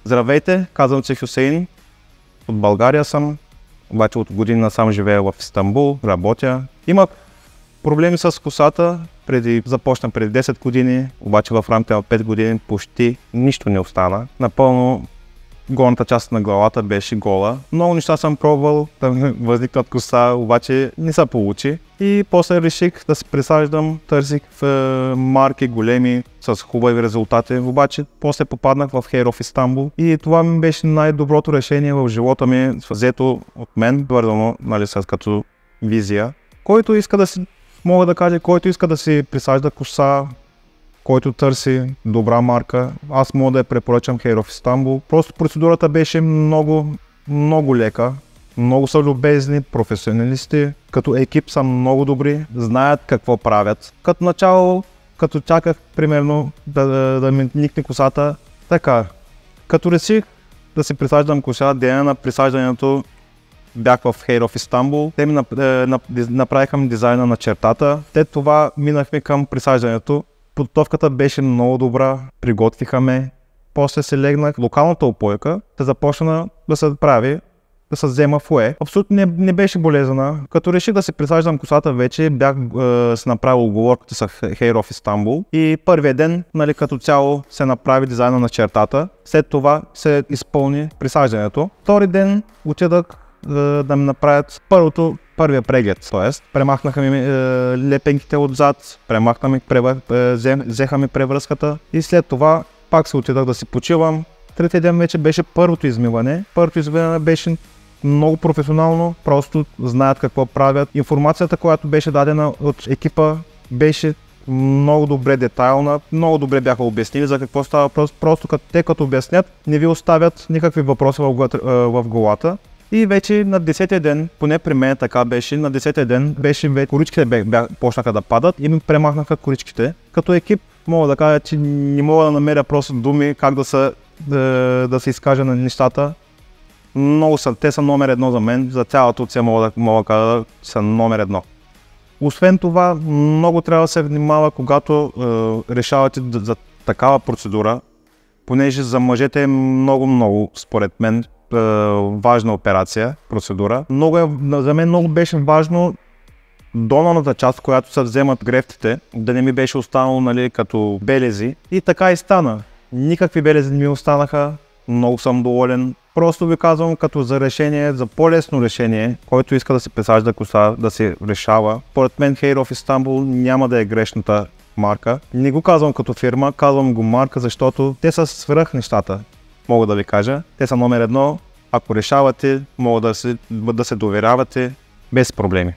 Здравейте, казвам се Хюсейн. От България съм, обаче от години насам живея в Истанбул, работя. Имах проблеми с косата, започна преди 10 години, обаче в рамките на 5 години почти нищо не остана. Напълно горната част на главата беше гола. Много неща съм пробвал да възникнат коса, обаче не се получи. И после реших да се присаждам, търсих в марки големи с хубави резултати, обаче после попаднах в Hair of Istanbul и това ми беше най-доброто решение в живота ми, взето от мен, твърдено, нали, с като визия. Който иска да си, мога да кажа, който иска да си присажда коса, който търси добра марка, аз мога да я препоръчам Hair of Istanbul. Просто процедурата беше много лека. Много са любезни, професионалисти, като екип са много добри, знаят какво правят. Като начало, като чаках примерно да ми никне косата, така. Като реших да си присаждам коса, деня на присаждането бях в Hair of Istanbul. Те ми направиха дизайна на чертата. След това минахме към присаждането. Подготовката беше много добра, приготвиха ме. После се легнах, локалната опойка се започна да се прави, да се взема фуе. Абсолютно не беше болезнена. Като реших да си присаждам косата вече, бях се направил оговорката с Hair of Istanbul и първият ден, нали, като цяло се направи дизайна на чертата. След това се изпълни присаждането. Втори ден отидах да ми направят първия преглед, т.е. премахнаха ми лепенките отзад, взеха ми превръзката и след това пак се отидах да си почивам. Третия ден вече беше първото измиване. Първото измиване беше много професионално, просто знаят какво правят. Информацията, която беше дадена от екипа, беше много добре детайлна, много добре бяха обяснили за какво става въпрос. Просто като обяснят, не ви оставят никакви въпроси в главата. И вече на 10-я ден, поне при мен така беше, на 10-я ден коричките почнаха да падат и ми премахнаха коричките. Като екип мога да кажа, че не мога да намеря просто думи как да се изкажа на нещата. Те са номер едно за мен, за цялата оценка мога да кажа, са номер едно. Освен това, много трябва да се внимава, когато решавате за такава процедура, понеже за мъжете е много, според мен, важна операция, процедура. За мен много беше важно долната част, която се вземат грефтите, да не ми беше останало, нали, като белези. И така и стана. Никакви белези не ми останаха, много съм доволен. Просто ви казвам като за решение, за по-лесно решение, който иска да си присажда коса, да се решава. Поред мен Hair of Istanbul няма да е грешната марка. Не го казвам като фирма, казвам го марка, защото те са свръх нещата. Мога да ви кажа, те са номер едно. Ако решавате, мога да се доверявате без проблеми.